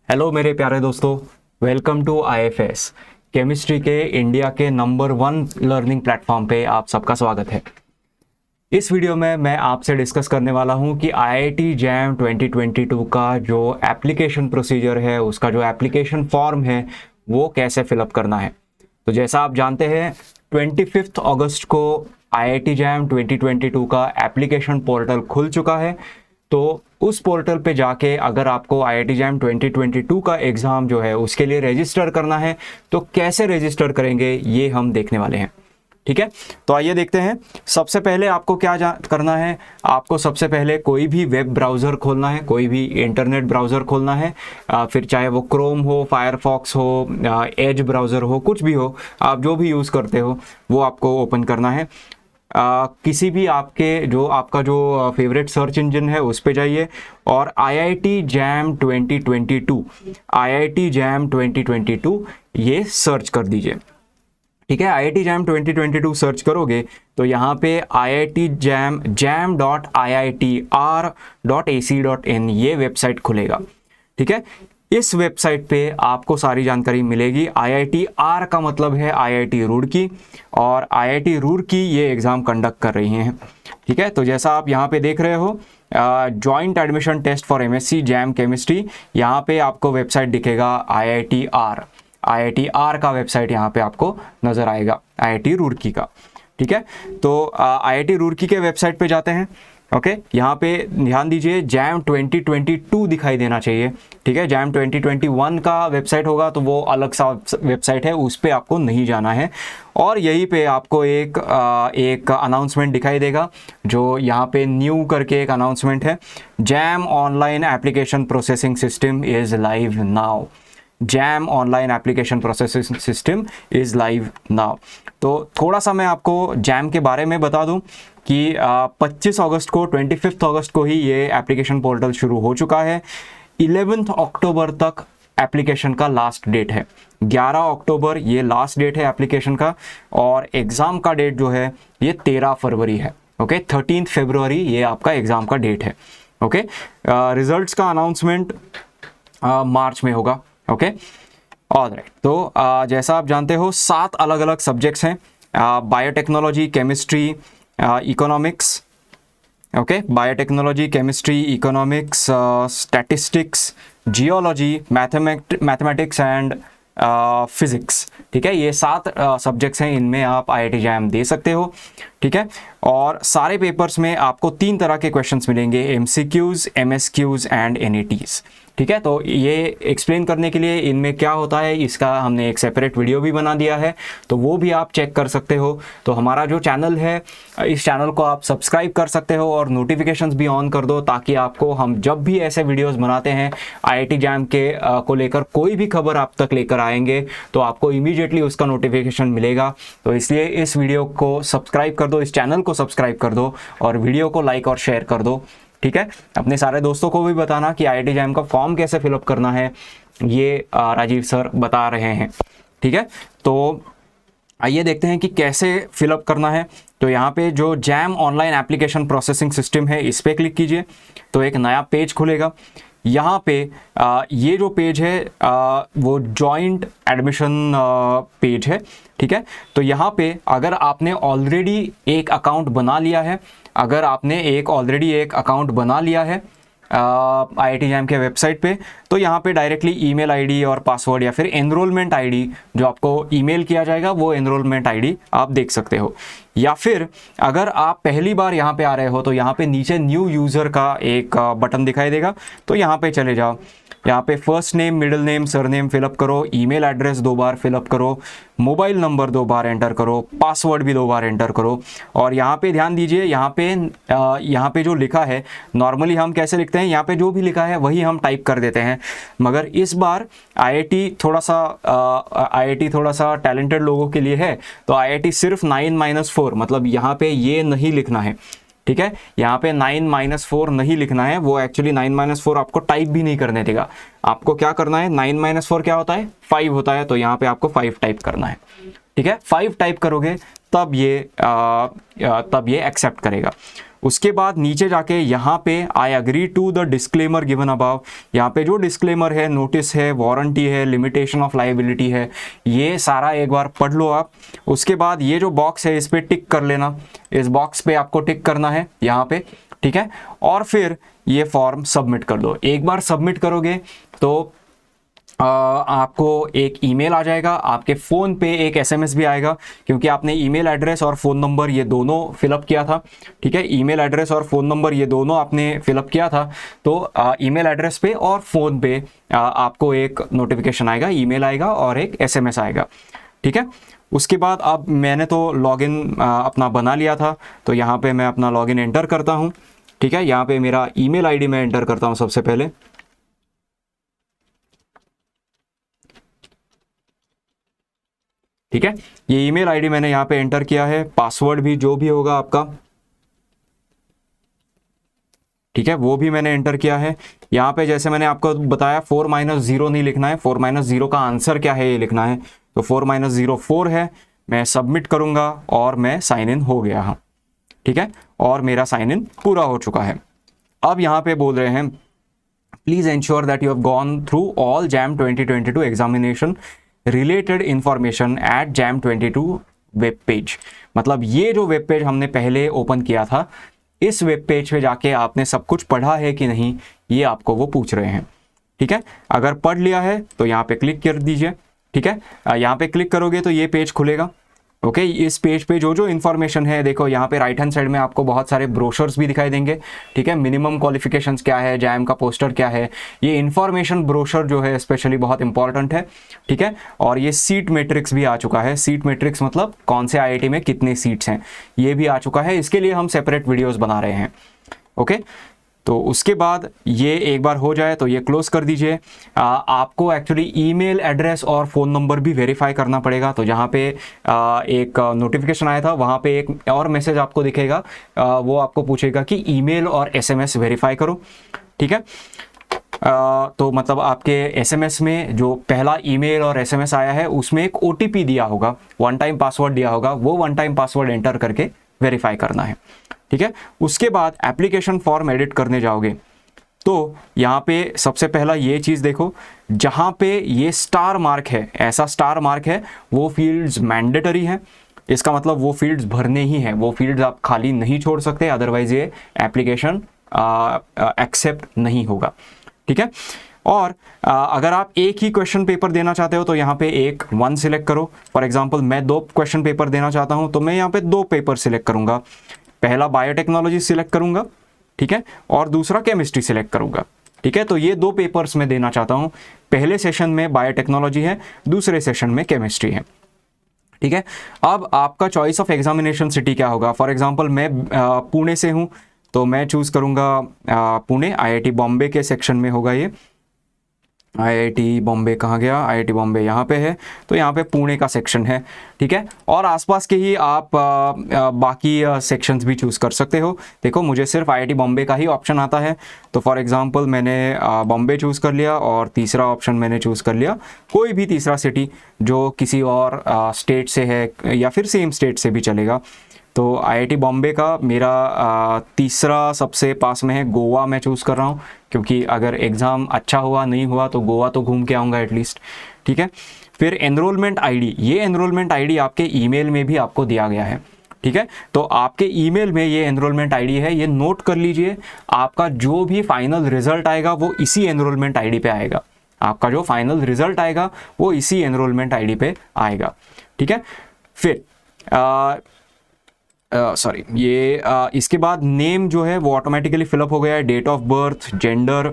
Hello मेरे प्यारे दोस्तों, वेलकम टू आईएफएस केमिस्ट्री के इंडिया के नंबर 1 लर्निंग प्लेटफॉर्म पे आप सबका स्वागत है। इस वीडियो में मैं आपसे डिस्कस करने वाला हूं कि आईआईटी जैम 2022 का जो एप्लीकेशन प्रोसीजर है, उसका जो एप्लीकेशन फॉर्म है वो कैसे फिलअप करना है। तो जैसा आप जानते हैं 25 अगस्त को आईआईटी जैम 2022 का एप्लीकेशन पोर्टल खुल चुका है। तो उस पोर्टल पे जाके अगर आपको आईआईटी जैम 2022 का एग्ज़ाम जो है उसके लिए रजिस्टर करना है तो कैसे रजिस्टर करेंगे ये हम देखने वाले हैं। ठीक है, तो आइए देखते हैं। सबसे पहले आपको क्या करना है, आपको सबसे पहले कोई भी वेब ब्राउज़र खोलना है, कोई भी इंटरनेट ब्राउज़र खोलना है। फिर चाहे वो क्रोम हो, फायरफॉक्स हो, एज ब्राउज़र हो, कुछ भी हो, आप जो भी यूज़ करते हो वो आपको ओपन करना है। किसी भी आपका जो फेवरेट सर्च इंजन है उस पे जाइए और आईआईटी जैम 2022 ये सर्च कर दीजिए। ठीक है, आईआईटी जैम 2022 सर्च करोगे तो यहाँ पे आईआईटी jam.iitr.ac.in ये वेबसाइट खुलेगा। ठीक है, इस वेबसाइट पे आपको सारी जानकारी मिलेगी। आईआईटी आर का मतलब है आईआईटी रुड़की, और आईआईटी रुड़की ये एग्ज़ाम कंडक्ट कर रही हैं। ठीक है, तो जैसा आप यहाँ पे देख रहे हो joint admission test for MSc JAM chemistry, यहाँ पे आपको वेबसाइट दिखेगा आईआईटी आर का वेबसाइट यहाँ पे आपको नज़र आएगा, आईआईटी रुड़की का। ठीक है, तो आईआईटी रुड़की के वेबसाइट पे जाते हैं। ओके, यहाँ पे ध्यान दीजिए जैम 2022 दिखाई देना चाहिए। ठीक है, जैम 2021 का वेबसाइट होगा तो वो अलग सा वेबसाइट है, उस पर आपको नहीं जाना है। और यहीं पे आपको एक अनाउंसमेंट दिखाई देगा, जो यहाँ पे न्यू करके एक अनाउंसमेंट है, jam online application processing system is live now. Jam online application processing system is live now. तो थोड़ा सा मैं आपको जैम के बारे में बता दूं कि 25 अगस्त को ही ये एप्लीकेशन पोर्टल शुरू हो चुका है। 11 अक्टूबर तक एप्लीकेशन का लास्ट डेट है। 11 अक्टूबर ये लास्ट डेट है एप्लीकेशन का, और एग्ज़ाम का डेट जो है ये 13 फरवरी है। ओके, 13 फरवरी ये आपका एग्ज़ाम का डेट है। ओके, रिजल्ट्स का अनाउंसमेंट मार्च में होगा। Okay, alright. तो जैसा आप जानते हो 7 अलग अलग सब्जेक्ट्स हैं, biotechnology, chemistry, economics. Okay, biotechnology, chemistry, economics, statistics, geology, mathematics and physics. ठीक है, ये 7 सब्जेक्ट्स हैं, इनमें आप आईआईटी जैम दे सकते हो। ठीक है, और सारे पेपर्स में आपको 3 तरह के क्वेश्चंस मिलेंगे, एमसीक्यूज, एमएसक्यूज एंड एनईटीज। ठीक है, तो ये एक्सप्लेन करने के लिए इनमें क्या होता है इसका हमने एक सेपरेट वीडियो भी बना दिया है, तो वो भी आप चेक कर सकते हो। तो हमारा जो चैनल है, इस चैनल को आप सब्सक्राइब कर सकते हो और नोटिफिकेशंस भी ऑन कर दो, ताकि आपको हम जब भी ऐसे वीडियोस बनाते हैं आईआईटी जैम के को लेकर कोई भी खबर आप तक लेकर आएंगे तो आपको इमीडिएटली उसका नोटिफिकेशन मिलेगा। तो इसलिए इस वीडियो को सब्सक्राइब कर दो, इस चैनल को सब्सक्राइब कर दो और वीडियो को लाइक और शेयर कर दो। ठीक है, अपने सारे दोस्तों को भी बताना कि आईआईटी जैम का फॉर्म कैसे फिलअप करना है, ये राजीव सर बता रहे हैं। ठीक है, तो आइए देखते हैं कि कैसे फिलअप करना है। तो यहाँ पे जो jam online application processing system है इस पर क्लिक कीजिए तो एक नया पेज खुलेगा। यहाँ पे ये जो पेज है वो जॉइंट एडमिशन पेज है। ठीक है, तो यहाँ पे अगर आपने ऑलरेडी एक अकाउंट बना लिया है, ऑलरेडी एक अकाउंट बना लिया है आईआईटी जैम के वेबसाइट पे, तो यहाँ पे डायरेक्टली ईमेल आईडी और पासवर्ड या फिर एनरोलमेंट आईडी जो आपको ईमेल किया जाएगा वो एनरोलमेंट आईडी आप देख सकते हो। या फिर अगर आप पहली बार यहाँ पे आ रहे हो तो यहाँ पे नीचे न्यू यूज़र का एक बटन दिखाई देगा, तो यहाँ पे चले जाओ। यहाँ पे first name, middle name, surname fill up करो, ईमेल एड्रेस 2 बार फिलअप करो, मोबाइल नंबर 2 बार एंटर करो, पासवर्ड भी 2 बार एंटर करो। और यहाँ पे ध्यान दीजिए, यहाँ पे जो लिखा है, नॉर्मली हम कैसे लिखते हैं, यहाँ पे जो भी लिखा है वही हम टाइप कर देते हैं, मगर इस बार आईआईटी थोड़ा सा टैलेंटेड लोगों के लिए है, तो आईआईटी सिर्फ 9-4 मतलब यहाँ पे ये नहीं लिखना है। ठीक है, यहाँ पे 9-4 नहीं लिखना है, वो एक्चुअली 9-4 आपको टाइप भी नहीं करने देगा। आपको क्या करना है, 9-4 क्या होता है, 5 होता है, तो यहाँ पे आपको 5 टाइप करना है। ठीक है, 5 टाइप करोगे तब ये एक्सेप्ट करेगा। उसके बाद नीचे जाके यहाँ पे I agree to the disclaimer given above, यहाँ पे जो डिस्क्लेमर है, नोटिस है, वारंटी है, लिमिटेशन ऑफ लाइबिलिटी है, ये सारा एक बार पढ़ लो आप। उसके बाद ये जो बॉक्स है इस पर टिक कर लेना, इस बॉक्स पे आपको टिक करना है यहाँ पे, ठीक है। और फिर ये फॉर्म सबमिट कर दो। एक बार सबमिट करोगे तो आपको एक ईमेल आ जाएगा, आपके फ़ोन पे एक एसएमएस भी आएगा, क्योंकि आपने ईमेल एड्रेस और फ़ोन नंबर ये दोनों फिलअप किया था, ठीक है। ईमेल एड्रेस और फ़ोन नंबर ये दोनों आपने फिलअप किया था, तो ईमेल एड्रेस पे और फ़ोन पे आपको एक नोटिफिकेशन आएगा, ईमेल आएगा और एक एसएमएस आएगा, ठीक है। उसके बाद अब मैंने तो लॉगिन अपना बना लिया था, तो यहाँ पे मैं अपना लॉगिन एंटर करता हूँ, ठीक है। यहाँ पे मेरा ईमेल आईडी मैं एंटर करता हूँ सबसे पहले, ठीक है। ये ईमेल आईडी मैंने यहाँ पे एंटर किया है, पासवर्ड भी जो भी होगा आपका, ठीक है, वो भी मैंने एंटर किया है। यहाँ पे जैसे मैंने आपको बताया 4-0 नहीं लिखना है, 4-0 का आंसर क्या है ये लिखना है, तो 4-0 4 है। मैं सबमिट करूंगा और मैं साइन इन हो गया, हाँ, ठीक है, और मेरा साइन इन पूरा हो चुका है। अब यहाँ पे बोल रहे हैं please ensure that you have gone through all jam 2022 examination related information at jam 22 web page. मतलब ये जो वेब पेज हमने पहले ओपन किया था, इस वेब पेज पे जाके आपने सब कुछ पढ़ा है कि नहीं, ये आपको वो पूछ रहे हैं, ठीक है। अगर पढ़ लिया है तो यहाँ पे क्लिक कर दीजिए, ठीक है। यहाँ पे क्लिक करोगे तो ये पेज खुलेगा, ओके। इस पेज पे जो जो इन्फॉर्मेशन है, देखो यहाँ पे राइट हैंड साइड में आपको बहुत सारे ब्रोशर्स भी दिखाई देंगे, ठीक है। मिनिमम क्वालिफिकेशंस क्या है, जैम का पोस्टर क्या है, ये इन्फॉर्मेशन ब्रोशर जो है स्पेशली बहुत इंपॉर्टेंट है, ठीक है। और ये सीट मैट्रिक्स भी आ चुका है। सीट मैट्रिक्स मतलब कौन से आईआईटी में कितने सीट्स हैं, ये भी आ चुका है। इसके लिए हम सेपरेट वीडियोज बना रहे हैं, ओके। तो उसके बाद ये एक बार हो जाए तो ये क्लोज कर दीजिए। आपको एक्चुअली ईमेल एड्रेस और फ़ोन नंबर भी वेरीफाई करना पड़ेगा। तो जहाँ पे एक नोटिफिकेशन आया था, वहाँ पे एक और मैसेज आपको दिखेगा, वो आपको पूछेगा कि ईमेल और एसएमएस वेरीफाई करो, ठीक है। तो मतलब आपके एसएमएस में जो पहला ईमेल और एसएमएस आया है उसमें एक ओटीपी दिया होगा, वन टाइम पासवर्ड दिया होगा, वो वन टाइम पासवर्ड एंटर करके वेरीफाई करना है, ठीक है। उसके बाद एप्लीकेशन फॉर्म एडिट करने जाओगे तो यहाँ पे सबसे पहला ये चीज़ देखो, जहाँ पे ये स्टार मार्क है, ऐसा स्टार मार्क है, वो फील्ड्स मैंडेटरी हैं। इसका मतलब वो फील्ड्स भरने ही हैं, वो फील्ड्स आप खाली नहीं छोड़ सकते, अदरवाइज ये एप्लीकेशन एक्सेप्ट नहीं होगा, ठीक है। और अगर आप एक ही क्वेश्चन पेपर देना चाहते हो तो यहाँ पे एक 1 सिलेक्ट करो। फॉर एग्जांपल मैं 2 क्वेश्चन पेपर देना चाहता हूँ तो मैं यहाँ पे 2 पेपर सिलेक्ट करूँगा। पहला बायोटेक्नोलॉजी सिलेक्ट करूँगा, ठीक है, और दूसरा केमिस्ट्री सिलेक्ट करूँगा, ठीक है। तो ये 2 पेपर्स मैं देना चाहता हूँ। पहले सेशन में बायोटेक्नोलॉजी है, दूसरे सेशन में केमिस्ट्री है, ठीक है। अब आपका चॉइस ऑफ एग्जामिनेशन सिटी क्या होगा। फॉर एग्जांपल मैं पुणे से हूँ तो मैं चूज़ करूँगा पुणे, आईआईटी बॉम्बे के सेक्शन में होगा ये। आईआईटी बॉम्बे कहाँ गया, आईआईटी बॉम्बे यहाँ पे है, तो यहाँ पे पुणे का सेक्शन है, ठीक है। और आसपास के ही आप बाकी सेक्शंस भी चूज़ कर सकते हो। देखो मुझे सिर्फ आईआईटी बॉम्बे का ही ऑप्शन आता है, तो फॉर एग्जांपल मैंने बॉम्बे चूज़ कर लिया और तीसरा ऑप्शन मैंने चूज़ कर लिया कोई भी तीसरा सिटी जो किसी और स्टेट से है या फिर सेम स्टेट से भी चलेगा। तो आईआईटी बॉम्बे का मेरा तीसरा सबसे पास में है, गोवा मैं चूज़ कर रहा हूँ, क्योंकि अगर एग्ज़ाम अच्छा हुआ नहीं हुआ तो गोवा तो घूम के आऊँगा एटलीस्ट, ठीक है। फिर एनरोलमेंट आईडी, ये एनरोलमेंट आईडी आपके ईमेल में भी आपको दिया गया है, ठीक है। तो आपके ईमेल में ये एनरोलमेंट आईडी है, ये नोट कर लीजिए। आपका जो भी फाइनल रिजल्ट आएगा वो इसी एनरोलमेंट आईडी पे आएगा, आपका जो फाइनल रिजल्ट आएगा वो इसी एनरोलमेंट आईडी पे आएगा, ठीक है। फिर सॉरी ये इसके बाद नेम जो है वो ऑटोमेटिकली फिलअप हो गया है, date of birth, gender,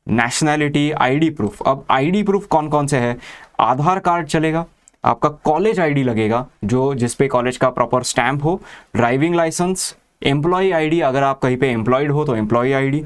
nationality, ID proof. अब आईडी प्रूफ कौन कौन से है, आधार कार्ड चलेगा, आपका कॉलेज आईडी लगेगा जो जिसपे कॉलेज का प्रॉपर स्टैम्प हो, ड्राइविंग लाइसेंस, एम्प्लॉय आईडी अगर आप कहीं पे एम्प्लॉयड हो तो employee ID,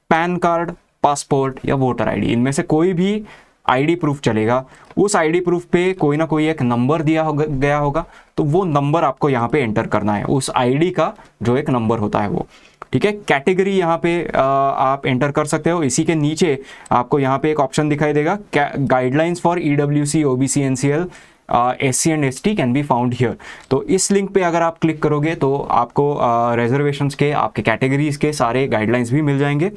PAN card, passport या वोटर आईडी, इनमें से कोई भी आईडी प्रूफ चलेगा। उस आईडी प्रूफ पे कोई ना कोई एक नंबर गया होगा, तो वो नंबर आपको यहाँ पे एंटर करना है, उस आईडी का जो एक नंबर होता है वो, ठीक है। कैटेगरी यहाँ पे आप एंटर कर सकते हो। इसी के नीचे आपको यहाँ पे एक ऑप्शन दिखाई देगा, guidelines for EWC, OBC, NCL, SC and ST can be found here. तो इस लिंक पे अगर आप क्लिक करोगे तो आपको रिजर्वेशंस के, आपके कैटेगरीज के सारे गाइडलाइंस भी मिल जाएंगे,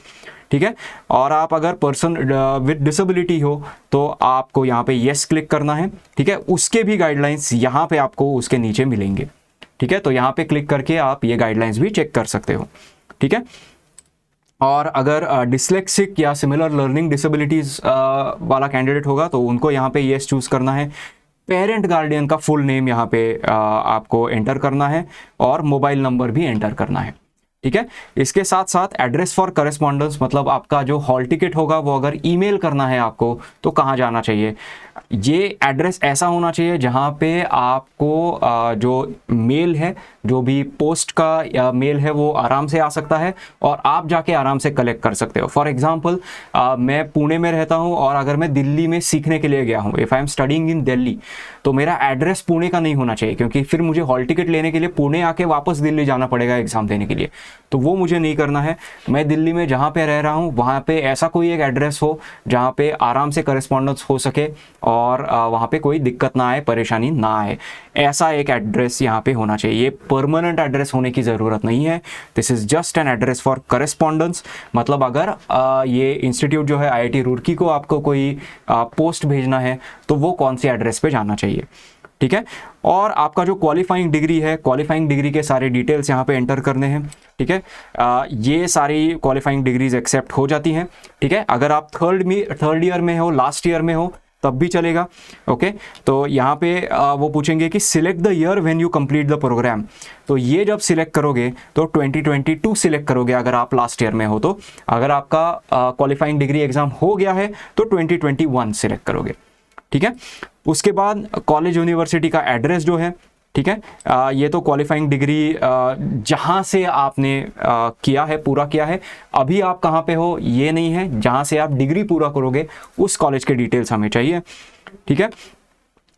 ठीक है। और आप अगर पर्सन विद डिसेबिलिटी हो तो आपको यहाँ पे येस क्लिक करना है, ठीक है। उसके भी गाइडलाइंस यहाँ पे आपको उसके नीचे मिलेंगे, ठीक है। तो यहाँ पे क्लिक करके आप ये गाइडलाइंस भी चेक कर सकते हो, ठीक है। और अगर डिसलेक्सिक या सिमिलर लर्निंग डिसेबिलिटीज़ वाला कैंडिडेट होगा तो उनको यहाँ पे येस चूज़ करना है। पेरेंट गार्डियन का फुल नेम यहाँ पे आपको एंटर करना है और मोबाइल नंबर भी एंटर करना है, ठीक है। इसके साथ साथ एड्रेस फॉर करेस्पॉन्डेंस, मतलब आपका जो हॉल टिकट होगा वो अगर ईमेल करना है आपको तो कहाँ जाना चाहिए। ये एड्रेस ऐसा होना चाहिए जहाँ पे आपको जो मेल है, जो भी पोस्ट का या मेल है वो आराम से आ सकता है और आप जाके आराम से कलेक्ट कर सकते हो। फॉर एग्जांपल मैं पुणे में रहता हूँ और अगर मैं दिल्ली में सीखने के लिए गया हूँ, if I am studying in Delhi, तो मेरा एड्रेस पुणे का नहीं होना चाहिए, क्योंकि फिर मुझे हॉल टिकट लेने के लिए पुणे आके वापस दिल्ली जाना पड़ेगा एग्ज़ाम देने के लिए। तो वो मुझे नहीं करना है। मैं दिल्ली में जहाँ पे रह रहा हूँ वहाँ पे ऐसा कोई एक एड्रेस हो जहाँ पे आराम से करेस्पॉन्डेंस हो सके और वहाँ पे कोई दिक्कत ना आए, परेशानी ना आए, ऐसा एक एड्रेस यहाँ पे होना चाहिए। ये परमानेंट एड्रेस होने की ज़रूरत नहीं है। This is just an address for correspondence. मतलब अगर ये इंस्टीट्यूट जो है IIT रुड़की को आपको कोई पोस्ट भेजना है तो वो कौन सी एड्रेस पे जाना चाहिए, ठीक है। और आपका जो क्वालिफाइंग डिग्री है, क्वालिफाइंग डिग्री के सारे डिटेल्स यहाँ पे एंटर करने हैं, ठीक है। ये सारी क्वालिफाइंग डिग्रीज एक्सेप्ट हो जाती हैं, ठीक है। अगर आप थर्ड ईयर में हो, लास्ट ईयर में हो, तब भी चलेगा, ओके। तो यहाँ पे वो पूछेंगे कि select the year when you complete the programme. तो ये जब सिलेक्ट करोगे तो 2022 सिलेक्ट करोगे अगर आप लास्ट ईयर में हो तो। अगर आपका क्वालिफाइंग डिग्री एग्जाम हो गया है तो 2021 सिलेक्ट करोगे, ठीक है। उसके बाद कॉलेज यूनिवर्सिटी का एड्रेस जो है, ठीक है। ये तो क्वालिफाइंग डिग्री जहाँ से आपने किया है, पूरा किया है, अभी आप कहाँ पे हो ये नहीं है, जहाँ से आप डिग्री पूरा करोगे उस कॉलेज के डिटेल्स हमें चाहिए, ठीक है।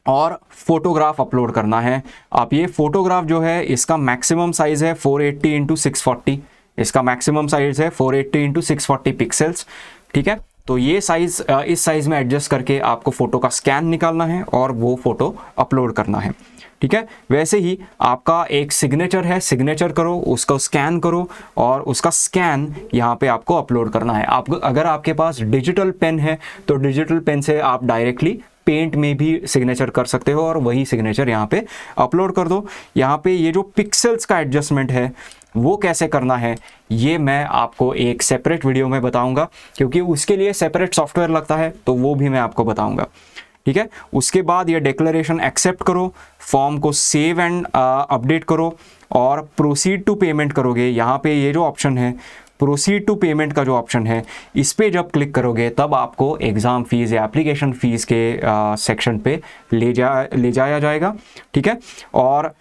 और फोटोग्राफ अपलोड करना है। आप ये फोटोग्राफ जो है इसका मैक्सिमम साइज़ है 480 × 640, इसका मैक्सिमम साइज़ है 480 × 640 पिक्सल्स, ठीक है। तो ये साइज़ इस साइज़ में एडजस्ट करके आपको फ़ोटो का स्कैन निकालना है और वो फ़ोटो अपलोड करना है, ठीक है। वैसे ही आपका एक सिग्नेचर है, सिग्नेचर करो, उसको स्कैन करो और उसका स्कैन यहाँ पे आपको अपलोड करना है। आप अगर आपके पास डिजिटल पेन है तो डिजिटल पेन से आप डायरेक्टली पेंट में भी सिग्नेचर कर सकते हो और वही सिग्नेचर यहाँ पे अपलोड कर दो। यहाँ पे ये जो पिक्सल्स का एडजस्टमेंट है वो कैसे करना है ये मैं आपको एक सेपरेट वीडियो में बताऊंगा, क्योंकि उसके लिए सेपरेट सॉफ्टवेयर लगता है, तो वो भी मैं आपको बताऊंगा, ठीक है। उसके बाद ये डिक्लेरेशन एक्सेप्ट करो, फॉर्म को सेव एंड अपडेट करो और प्रोसीड टू पेमेंट करोगे। यहाँ पे ये जो ऑप्शन है प्रोसीड टू पेमेंट का जो ऑप्शन है, इस पे जब क्लिक करोगे तब आपको एग्ज़ाम फीस या एप्लीकेशन फ़ीस के सेक्शन पे ले जाया जाएगा, ठीक है। और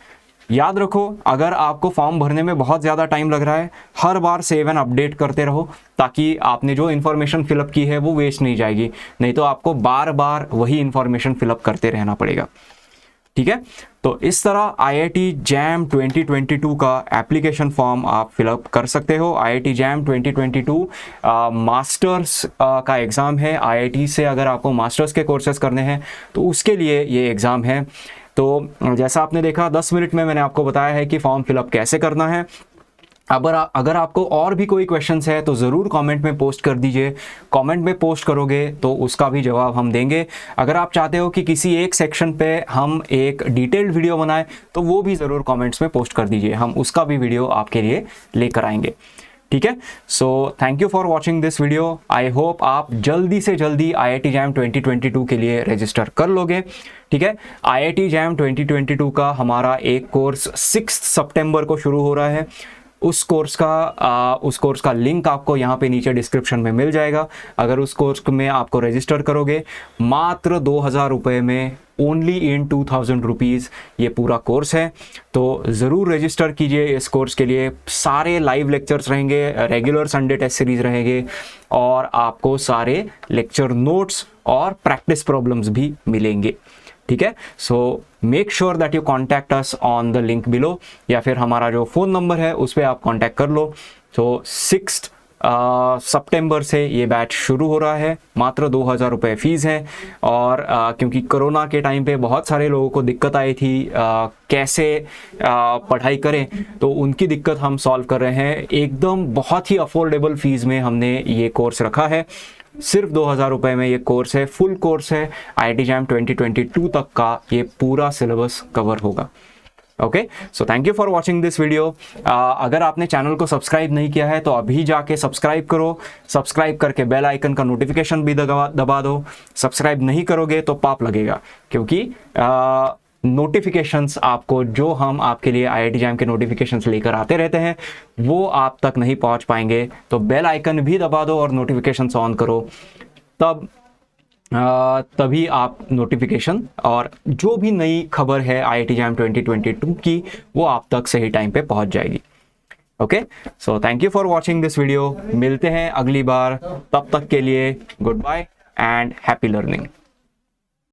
याद रखो, अगर आपको फॉर्म भरने में बहुत ज़्यादा टाइम लग रहा है, हर बार सेव एंड अपडेट करते रहो ताकि आपने जो इन्फॉर्मेशन फिलअप की है वो वेस्ट नहीं जाएगी, नहीं तो आपको बार बार वही इन्फॉर्मेशन फिलअप करते रहना पड़ेगा, ठीक है। तो इस तरह IIT JAM 2022 का एप्लीकेशन फॉर्म आप फिलअप कर सकते हो। IIT JAM 2022 मास्टर्स का एग्ज़ाम है। IIT से अगर आपको मास्टर्स के कोर्सेज करने हैं तो उसके लिए ये एग्ज़ाम है। तो जैसा आपने देखा 10 मिनट में मैंने आपको बताया है कि फॉर्म फिलअप कैसे करना है। अगर आपको और भी कोई क्वेश्चंस है तो ज़रूर कमेंट में पोस्ट कर दीजिए। कमेंट में पोस्ट करोगे तो उसका भी जवाब हम देंगे। अगर आप चाहते हो कि किसी एक सेक्शन पे हम एक डिटेल्ड वीडियो बनाएं तो वो भी ज़रूर कमेंट्स में पोस्ट कर दीजिए, हम उसका भी वीडियो आपके लिए लेकर आएंगे, ठीक है। सो thank you for watching this video. I hope आप जल्दी से जल्दी IIT JAM 2022 के लिए रजिस्टर कर लोगे, ठीक है। IIT JAM 2022 का हमारा एक कोर्स 6 सितंबर को शुरू हो रहा है। उस कोर्स का लिंक आपको यहाँ पे नीचे डिस्क्रिप्शन में मिल जाएगा। अगर उस कोर्स में आपको रजिस्टर करोगे मात्र 2000 रुपये में, ओनली इन 2000 रुपीज़ ये पूरा कोर्स है। तो ज़रूर रजिस्टर कीजिए इस कोर्स के लिए। सारे लाइव लेक्चर्स रहेंगे, रेगुलर संडे टेस्ट सीरीज़ रहेंगे और आपको सारे लेक्चर नोट्स और प्रैक्टिस प्रॉब्लम्स भी मिलेंगे, ठीक है। So make sure that you contact us on the link below, या फिर हमारा जो फ़ोन नंबर है उस पर आप कॉन्टैक्ट कर लो। तो 6 सितंबर से ये बैच शुरू हो रहा है। मात्र 2000 रुपये फ़ीस है। और क्योंकि कोरोना के टाइम पे बहुत सारे लोगों को दिक्कत आई थी कैसे पढ़ाई करें, तो उनकी दिक्कत हम सॉल्व कर रहे हैं। एकदम बहुत ही अफोर्डेबल फ़ीस में हमने ये कोर्स रखा है। सिर्फ 2000 रुपये में ये कोर्स है, फुल कोर्स है। IIT JAM 2022 तक का ये पूरा सिलेबस कवर होगा। Okay, so thank you for watching this video. अगर आपने चैनल को सब्सक्राइब नहीं किया है तो अभी जाके सब्सक्राइब करो। सब्सक्राइब करके बेल आइकन का नोटिफिकेशन भी दबा दो। सब्सक्राइब नहीं करोगे तो पाप लगेगा, क्योंकि नोटिफिकेशंस आपको जो हम आपके लिए IIT JAM के नोटिफिकेशंस लेकर आते रहते हैं वो आप तक नहीं पहुंच पाएंगे। तो बेल आइकन भी दबा दो और नोटिफिकेशंस ऑन करो, तभी आप नोटिफिकेशन और जो भी नई खबर है IIT JAM 2022 की वो आप तक सही टाइम पे पहुंच जाएगी। Okay, so thank you for watching this video. मिलते हैं अगली बार, तब तक के लिए good bye and happy learning.